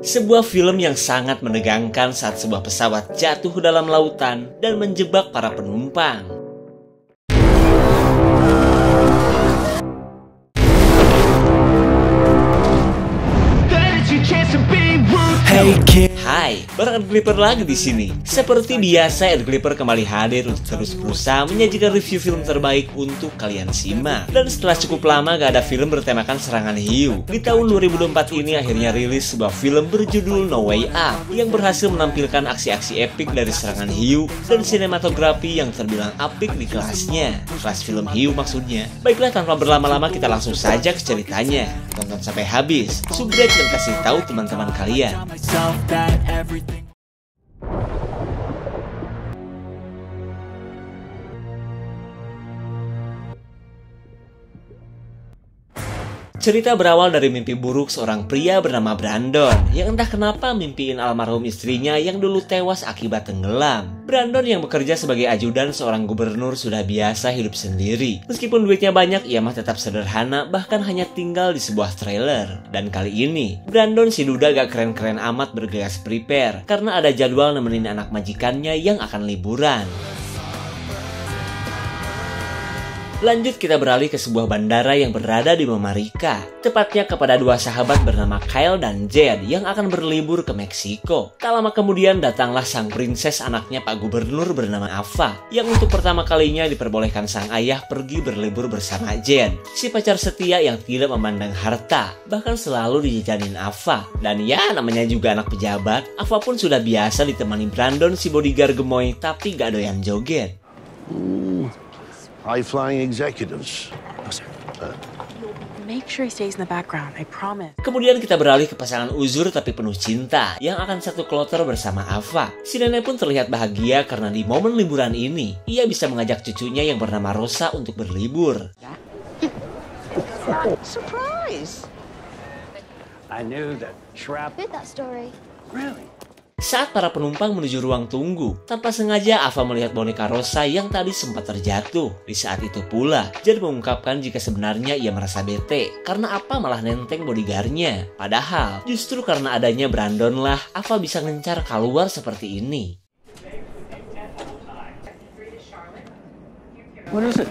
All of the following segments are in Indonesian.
Sebuah film yang sangat menegangkan saat sebuah pesawat jatuh ke dalam lautan dan menjebak para penumpang. Hai, bareng Ed Glipper lagi di sini. Seperti biasa, Ed Glipper kembali hadir untuk terus berusaha menyajikan review film terbaik untuk kalian simak. Dan setelah cukup lama gak ada film bertemakan serangan hiu, di tahun 2004 ini akhirnya rilis sebuah film berjudul No Way Up yang berhasil menampilkan aksi-aksi epik dari serangan hiu dan sinematografi yang terbilang apik di kelasnya. Kelas film hiu maksudnya. Baiklah, tanpa berlama-lama kita langsung saja ke ceritanya. Tonton sampai habis, subscribe dan kasih tahu teman-teman kalian. Cerita berawal dari mimpi buruk seorang pria bernama Brandon yang entah kenapa mimpiin almarhum istrinya yang dulu tewas akibat tenggelam. Brandon yang bekerja sebagai ajudan seorang gubernur sudah biasa hidup sendiri. Meskipun duitnya banyak, ia mah tetap sederhana, bahkan hanya tinggal di sebuah trailer. Dan kali ini, Brandon si duda gak keren-keren amat bergegas prepare karena ada jadwal nemenin anak majikannya yang akan liburan. Lanjut kita beralih ke sebuah bandara yang berada di Memarika. Tepatnya kepada dua sahabat bernama Kyle dan Jed yang akan berlibur ke Meksiko. Tak lama kemudian datanglah sang prinses anaknya Pak Gubernur bernama Ava, yang untuk pertama kalinya diperbolehkan sang ayah pergi berlibur bersama Jed, si pacar setia yang tidak memandang harta, bahkan selalu dijajanin Ava. Dan ya, namanya juga anak pejabat, Ava pun sudah biasa ditemani Brandon si bodyguard gemoy tapi gak doyan joget. High-flying executives. No, sir. Make sure he stays in the background, I promise. Kemudian kita beralih ke pasangan uzur tapi penuh cinta yang akan satu kloter bersama Ava. Si nenek pun terlihat bahagia karena di momen liburan ini ia bisa mengajak cucunya yang bernama Rosa untuk berlibur. Surprise! I knew that trap. Heard that story. Really? Saat para penumpang menuju ruang tunggu, tanpa sengaja Ava melihat boneka Rosa yang tadi sempat terjatuh. Di saat itu pula, Jed mengungkapkan jika sebenarnya ia merasa bete karena apa malah nenteng bodyguardnya. Padahal, justru karena adanya Brandon lah Ava bisa ngencar keluar seperti ini. What is it?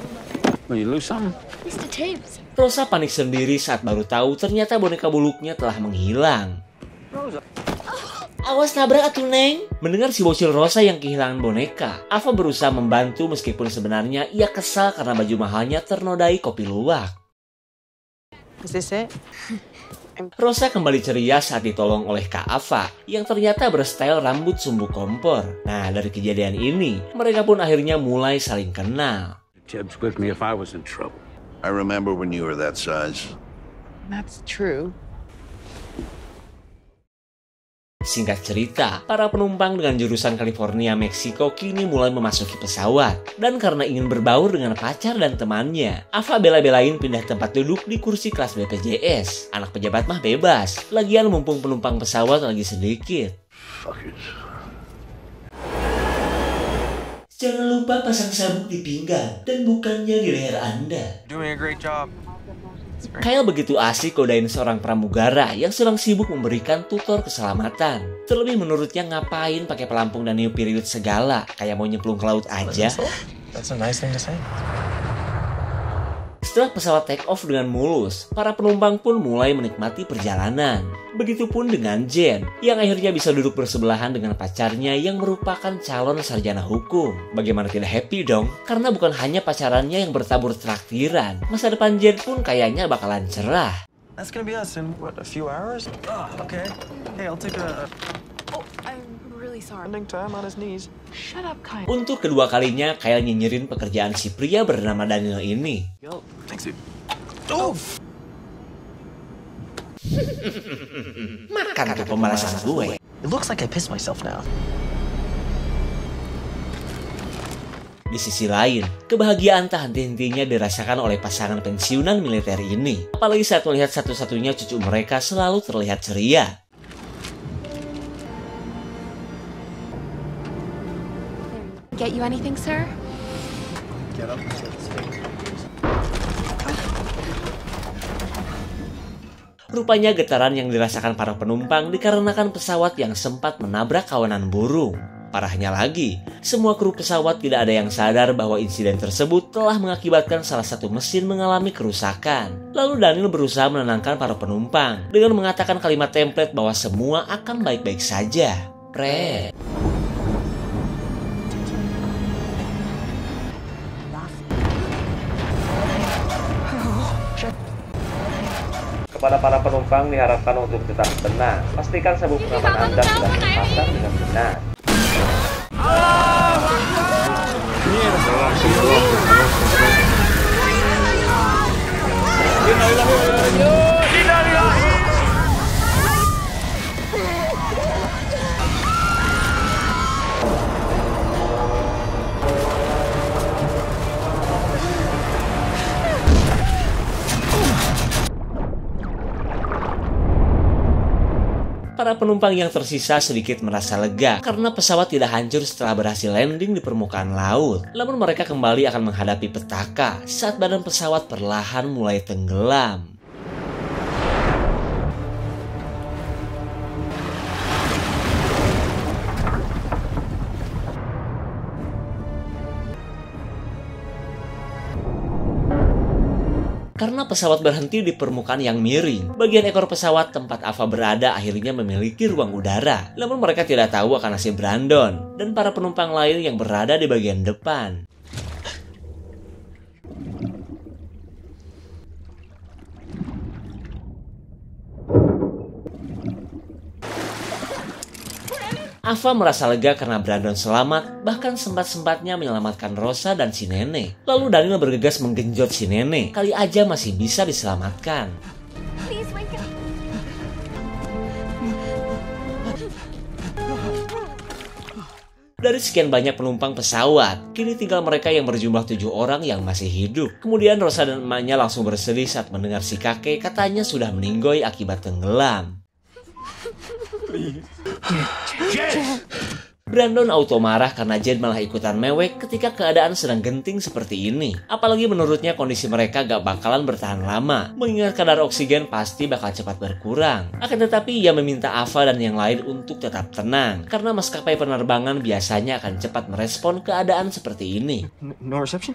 Will you lose something? Mr. Tubes. Rosa panik sendiri saat baru tahu ternyata boneka buluknya telah menghilang. Rosa. Awas nabrak atuh Neng. Mendengar si bocil Rosa yang kehilangan boneka, Ava berusaha membantu meskipun sebenarnya ia kesal karena baju mahalnya ternodai kopi luwak. Is this it? Rosa kembali ceria saat ditolong oleh Kak Ava yang ternyata berstyle rambut sumbu kompor. Nah, dari kejadian ini, mereka pun akhirnya mulai saling kenal. Jeb's with me if I was in trouble. I remember when you were that size. That's true. Singkat cerita, para penumpang dengan jurusan California, Meksiko kini mulai memasuki pesawat. Dan karena ingin berbaur dengan pacar dan temannya, Ava bela-belain pindah tempat duduk di kursi kelas BPJS. Anak pejabat mah bebas, lagian mumpung penumpang pesawat lagi sedikit. Fuck it. Jangan lupa pasang sabuk di pinggang dan bukannya di leher Anda. Doing a great job. Kyle begitu asik godain seorang pramugara yang sedang sibuk memberikan tutor keselamatan. Terlebih menurutnya ngapain pakai pelampung dan new period segala, kayak mau nyemplung ke laut aja. That's a nice thing to say. Setelah pesawat take off dengan mulus, para penumpang pun mulai menikmati perjalanan. Begitupun dengan Jen, yang akhirnya bisa duduk bersebelahan dengan pacarnya yang merupakan calon sarjana hukum. Bagaimana tidak happy dong? Karena bukan hanya pacarannya yang bertabur traktiran, masa depan Jen pun kayaknya bakalan cerah. That's gonna be us in, what, a few hours? Okay. Hey, I'll take a Oh, I'm really sorry. bonding time on his knees. Shut up, Kyle. Untuk kedua kalinya, Kyle nyinyirin pekerjaan si pria bernama Daniel ini. Yo, thanks, dude. Oh! Makan tuh pembalasan gue. It looks like I pissed myself now. Di sisi lain, kebahagiaan tak henti-hentinya dirasakan oleh pasangan pensiunan militer ini. Apalagi saat melihat satu-satunya cucu mereka selalu terlihat ceria. Get you anything, sir? Get up. Rupanya getaran yang dirasakan para penumpang dikarenakan pesawat yang sempat menabrak kawanan burung. Parahnya lagi, semua kru pesawat tidak ada yang sadar bahwa insiden tersebut telah mengakibatkan salah satu mesin mengalami kerusakan. Lalu Daniel berusaha menenangkan para penumpang dengan mengatakan kalimat template bahwa semua akan baik-baik saja. Kepada para penumpang diharapkan untuk tetap tenang. Pastikan sabuk pengaman Anda sudah terpasang dengan benar. Para penumpang yang tersisa sedikit merasa lega karena pesawat tidak hancur setelah berhasil landing di permukaan laut. Namun mereka kembali akan menghadapi petaka saat badan pesawat perlahan mulai tenggelam. Karena pesawat berhenti di permukaan yang miring, bagian ekor pesawat tempat Ava berada akhirnya memiliki ruang udara. Namun mereka tidak tahu akan nasib Brandon dan para penumpang lain yang berada di bagian depan. Ava merasa lega karena Brandon selamat, bahkan sempat-sempatnya menyelamatkan Rosa dan si nenek. Lalu Daniel bergegas menggenjot si nenek, kali aja masih bisa diselamatkan. Please wake up. Dari sekian banyak penumpang pesawat, kini tinggal mereka yang berjumlah 7 orang yang masih hidup. Kemudian Rosa dan emaknya langsung bersedih saat mendengar si kakek katanya sudah meninggoy akibat tenggelam. Brandon auto marah karena Jed malah ikutan mewek ketika keadaan sedang genting seperti ini. Apalagi menurutnya kondisi mereka gak bakalan bertahan lama, mengingat kadar oksigen pasti bakal cepat berkurang. Akan tetapi ia meminta Ava dan yang lain untuk tetap tenang, karena maskapai penerbangan biasanya akan cepat merespon keadaan seperti ini. No reception?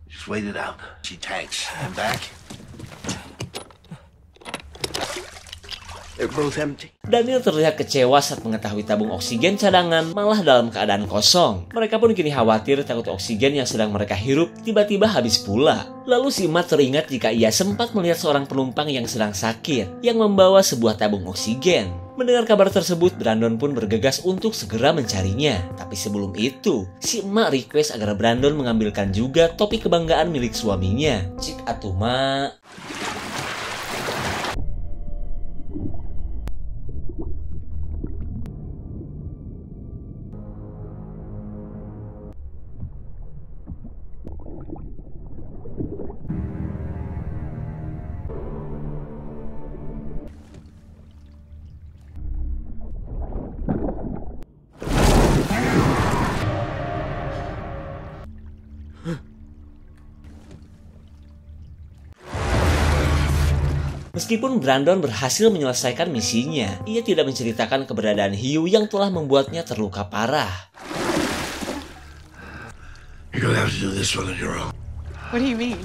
Just wait it out. She tanks. And back. They're both empty. Daniel terlihat kecewa saat mengetahui tabung oksigen cadangan malah dalam keadaan kosong. Mereka pun kini khawatir takut oksigen yang sedang mereka hirup tiba-tiba habis pula. Lalu si Matt teringat jika ia sempat melihat seorang penumpang yang sedang sakit yang membawa sebuah tabung oksigen. Mendengar kabar tersebut, Brandon pun bergegas untuk segera mencarinya. Tapi sebelum itu, si emak request agar Brandon mengambilkan juga topi kebanggaan milik suaminya. Cik atuh mak. Meskipun Brandon berhasil menyelesaikan misinya, ia tidak menceritakan keberadaan hiu yang telah membuatnya terluka parah. You're gonna have to do this one on your own. What do you mean?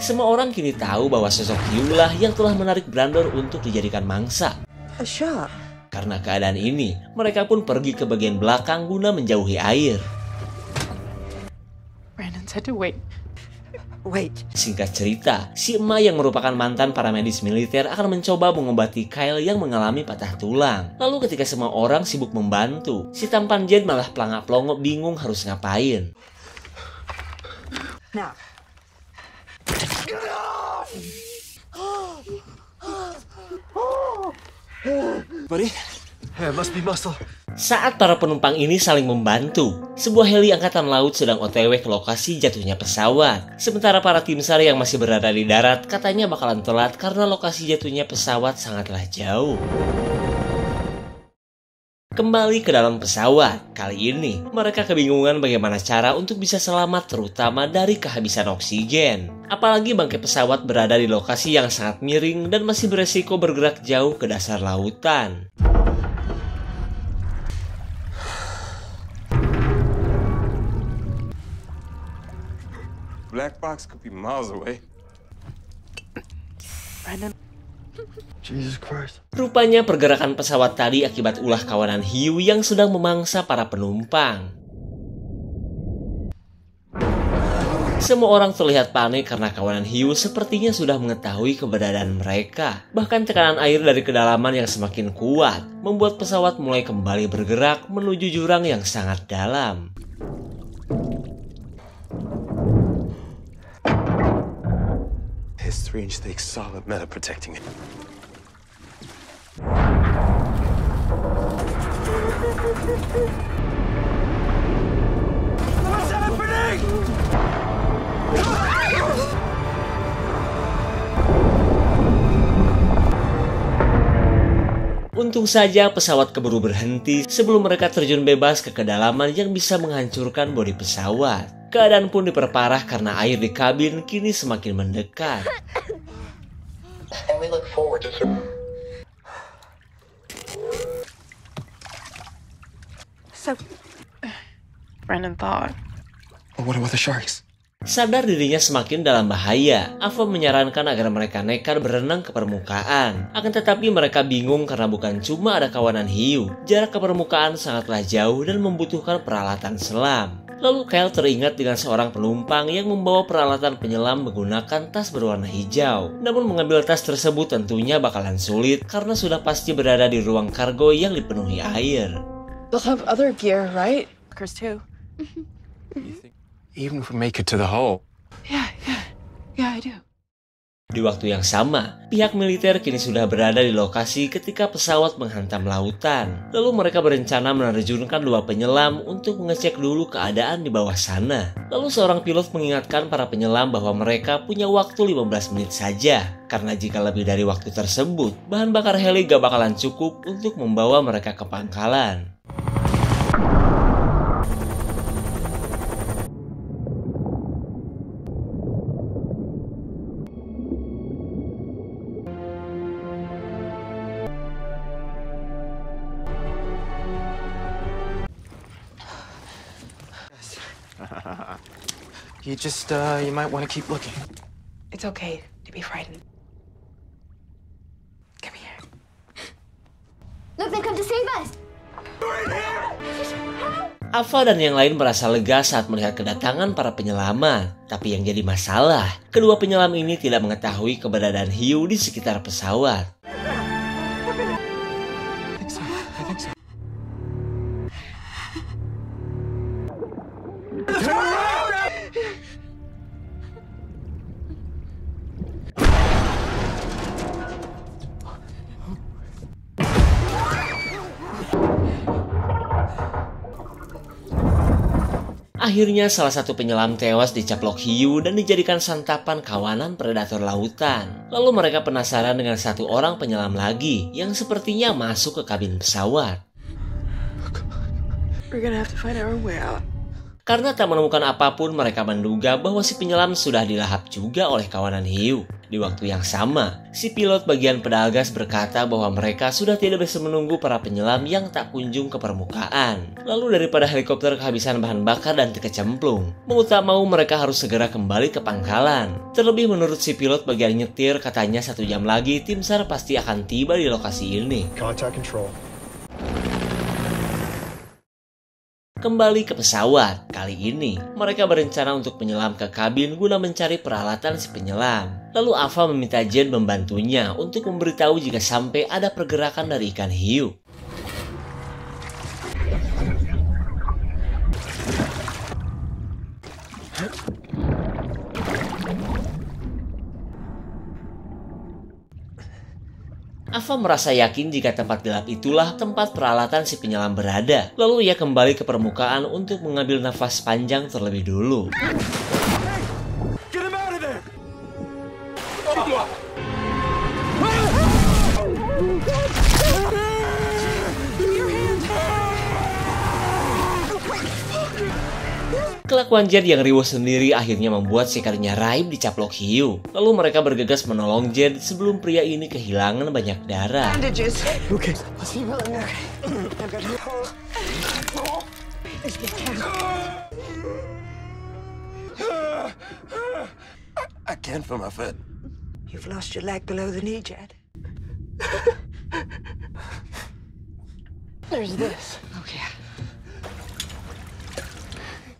Semua orang kini tahu bahwa sosok hiu lah yang telah menarik Brandon untuk dijadikan mangsa. A shark. Karena keadaan ini, mereka pun pergi ke bagian belakang guna menjauhi air. Brandon said to wait. Wait. Singkat cerita, si emak yang merupakan mantan paramedis militer akan mencoba mengobati Kyle yang mengalami patah tulang. Lalu ketika semua orang sibuk membantu, si tampan Jed malah pelangak-pelongo bingung harus ngapain. Now. Buddy? Yeah, it must be muscle. Saat para penumpang ini saling membantu, sebuah heli angkatan laut sedang OTW ke lokasi jatuhnya pesawat. Sementara para tim SAR yang masih berada di darat katanya bakalan telat karena lokasi jatuhnya pesawat sangatlah jauh. Kembali ke dalam pesawat, kali ini mereka kebingungan bagaimana cara untuk bisa selamat terutama dari kehabisan oksigen. Apalagi bangkai pesawat berada di lokasi yang sangat miring dan masih beresiko bergerak jauh ke dasar lautan. Black box could be miles away. Brendan. Jesus Christ. Rupanya pergerakan pesawat tadi akibat ulah kawanan hiu yang sedang memangsa para penumpang. Semua orang terlihat panik karena kawanan hiu sepertinya sudah mengetahui keberadaan mereka. Bahkan tekanan air dari kedalaman yang semakin kuat membuat pesawat mulai kembali bergerak menuju jurang yang sangat dalam. His 3-inch thick solid metal protecting it. What's happening? Untung saja pesawat keburu berhenti sebelum mereka terjun bebas ke kedalaman yang bisa menghancurkan bodi pesawat. Keadaan pun diperparah karena air di kabin kini semakin mendekat. So, Brendan thought. What about the sharks? Sadar dirinya semakin dalam bahaya, Ava menyarankan agar mereka nekat berenang ke permukaan. Akan tetapi mereka bingung karena bukan cuma ada kawanan hiu, jarak ke permukaan sangatlah jauh dan membutuhkan peralatan selam. Lalu Kyle teringat dengan seorang penumpang yang membawa peralatan penyelam menggunakan tas berwarna hijau. Namun mengambil tas tersebut tentunya bakalan sulit karena sudah pasti berada di ruang kargo yang dipenuhi air. They'll have other gear, right? Chris too. Even if we make it to the hull. Yeah, I do. Di waktu yang sama, pihak militer kini sudah berada di lokasi ketika pesawat menghantam lautan. Lalu mereka berencana menerjunkan 2 penyelam untuk mengecek dulu keadaan di bawah sana. Lalu seorang pilot mengingatkan para penyelam bahwa mereka punya waktu 15 menit saja. Karena jika lebih dari waktu tersebut, bahan bakar heli gak bakalan cukup untuk membawa mereka ke pangkalan. You might want to keep looking. It's okay to be frightened. Come here. Look, they come to save us. Ava dan yang lain merasa lega saat melihat kedatangan para penyelamat. Tapi yang jadi masalah, kedua penyelam ini tidak mengetahui keberadaan hiu di sekitar pesawat. I think so. Akhirnya salah satu penyelam tewas dicaplok hiu dan dijadikan santapan kawanan predator lautan. Lalu mereka penasaran dengan satu orang penyelam lagi yang sepertinya masuk ke kabin pesawat. We're gonna have to find our own way out. Karena tak menemukan apapun, mereka menduga bahwa si penyelam sudah dilahap juga oleh kawanan hiu. Di waktu yang sama, si pilot bagian pedal gas berkata bahwa mereka sudah tidak bisa menunggu para penyelam yang tak kunjung ke permukaan. Lalu daripada helikopter kehabisan bahan bakar dan terkecemplung, mau tak mau mereka harus segera kembali ke pangkalan. Terlebih menurut si pilot bagian nyetir, katanya 1 jam lagi tim SAR pasti akan tiba di lokasi ini. Contact control. Kembali ke pesawat, kali ini mereka berencana untuk menyelam ke kabin guna mencari peralatan si penyelam. Lalu Ava meminta Jen membantunya untuk memberitahu jika sampai ada pergerakan dari ikan hiu. Ava merasa yakin jika tempat gelap itulah tempat peralatan si penyelam berada. Lalu ia kembali ke permukaan untuk mengambil nafas panjang terlebih dulu. Get him out of there! Your hand! Kelakuan Jed yang riuh sendiri akhirnya membuat sikarnya Raib dicaplok hiu. Lalu mereka bergegas menolong Jed sebelum pria ini kehilangan banyak darah. Bandages. Okay. I can't feel my foot. You've lost your leg below the knee, Jed. There's this. Okay.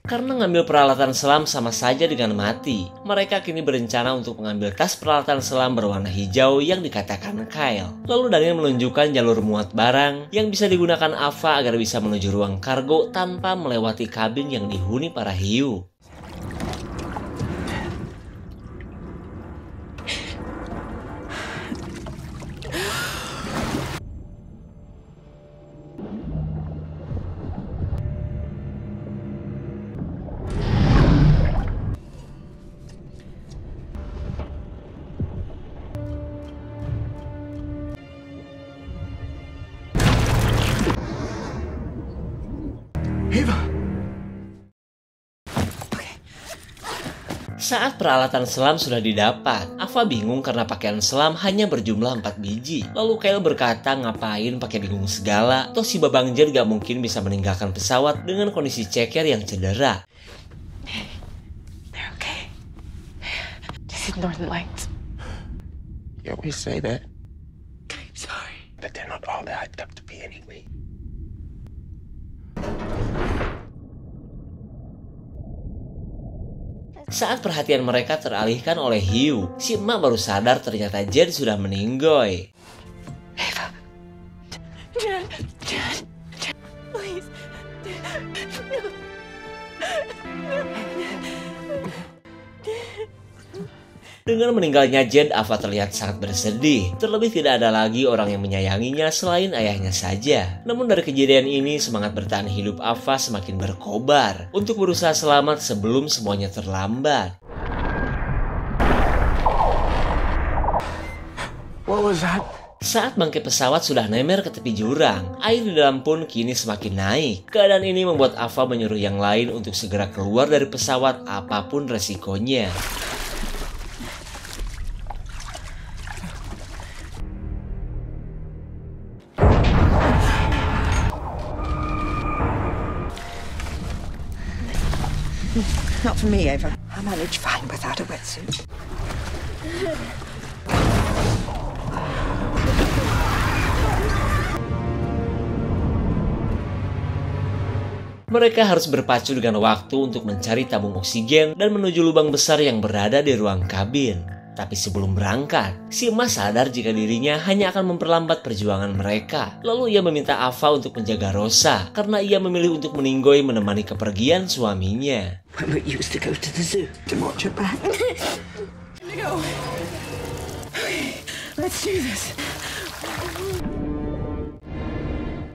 Karena ngambil peralatan selam sama saja dengan mati, mereka kini berencana untuk mengambil tas peralatan selam berwarna hijau yang dikatakan Kyle. Lalu Daniel menunjukkan jalur muat barang yang bisa digunakan Ava agar bisa menuju ruang kargo tanpa melewati kabin yang dihuni para hiu. Saat peralatan selam sudah didapat, Ava bingung karena pakaian selam hanya berjumlah 4 biji. Lalu Kyle berkata ngapain pakai bingung segala, toh si Babang Jed gak mungkin bisa meninggalkan pesawat dengan kondisi ceker yang cedera. They're okay. This is Northern Lights. You always say that. Sorry. But they're not all that hyped up to be anyway. Saat perhatian mereka teralihkan oleh hiu, si emak baru sadar ternyata Jed sudah meninggoy. Ava. Jed, please. Dengan meninggalnya Jed, Ava terlihat sangat bersedih. Terlebih tidak ada lagi orang yang menyayanginya selain ayahnya saja. Namun dari kejadian ini, semangat bertahan hidup Ava semakin berkobar untuk berusaha selamat sebelum semuanya terlambat. What was that? Saat bangkai pesawat sudah nemer ke tepi jurang, air di dalam pun kini semakin naik. Keadaan ini membuat Ava menyuruh yang lain untuk segera keluar dari pesawat apapun resikonya. Not for me, Ava. I manage fine without a wetsuit. Mereka harus berpacu dengan waktu untuk mencari tabung oksigen dan menuju lubang besar yang berada di ruang kabin. Tapi sebelum berangkat, si emas sadar jika dirinya hanya akan memperlambat perjuangan mereka. Lalu ia meminta Ava untuk menjaga Rosa karena ia memilih untuk meninggoy menemani kepergian suaminya. When we used to go to the zoo to watch her back. Go. Okay, let's do this.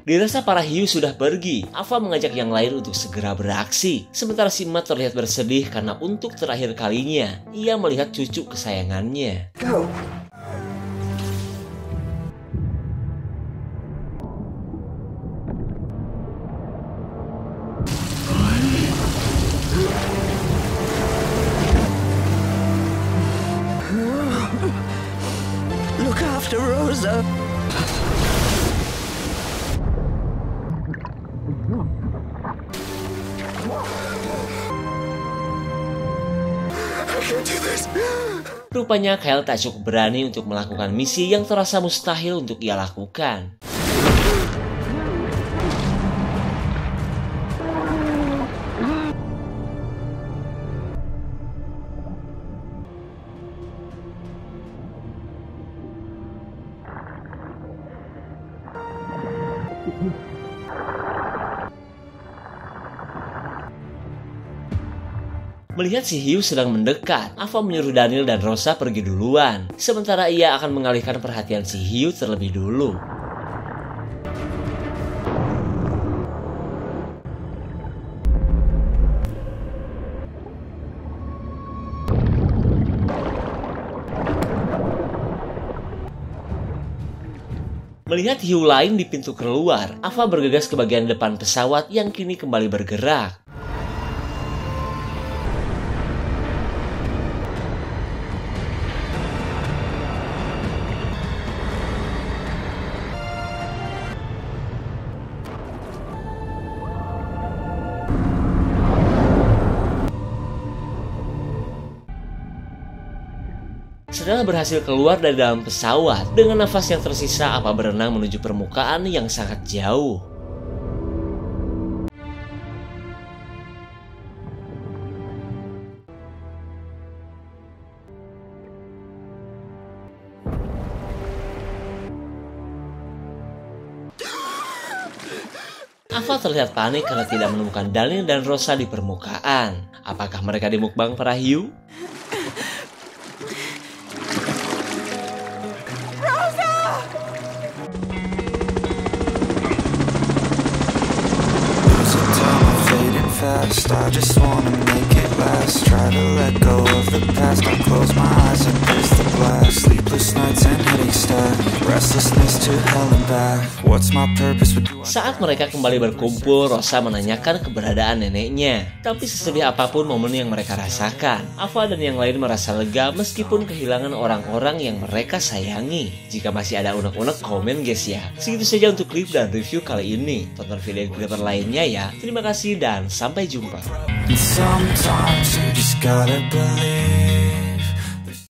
Dirasa para hiu sudah pergi, Ava mengajak yang lain untuk segera beraksi. Sementara si emak terlihat bersedih karena untuk terakhir kalinya, ia melihat cucu kesayangannya. Go. Look after Rosa. Rupanya Kyle tak cukup berani untuk melakukan misi yang terasa mustahil untuk ia lakukan. Melihat si hiu sedang mendekat, Ava menyuruh Daniel dan Rosa pergi duluan. Sementara ia akan mengalihkan perhatian si hiu terlebih dulu. Melihat hiu lain di pintu keluar, Ava bergegas ke bagian depan pesawat yang kini kembali bergerak. Setelah berhasil keluar dari dalam pesawat, dengan nafas yang tersisa, Ava berenang menuju permukaan yang sangat jauh. Ava terlihat panik karena tidak menemukan Daniel dan Rosa di permukaan. Apakah mereka di mukbang para hiu? I just wanna make it last. Try to let go of the past. I close my eyes and face the blast. Sleepless nights and headaches stack. Restlessness to hell and back. What's my purpose with you? Saat mereka kembali berkumpul, Rosa menanyakan keberadaan neneknya. Tapi sesedih apapun momen yang mereka rasakan, Ava dan yang lain merasa lega meskipun kehilangan orang-orang yang mereka sayangi. Jika masih ada unek-unek, komen guys ya. Segitu saja untuk klip dan review kali ini. Tonton video klip lainnya ya. Terima kasih dan sampai jumpa. And sometimes you just gotta believe.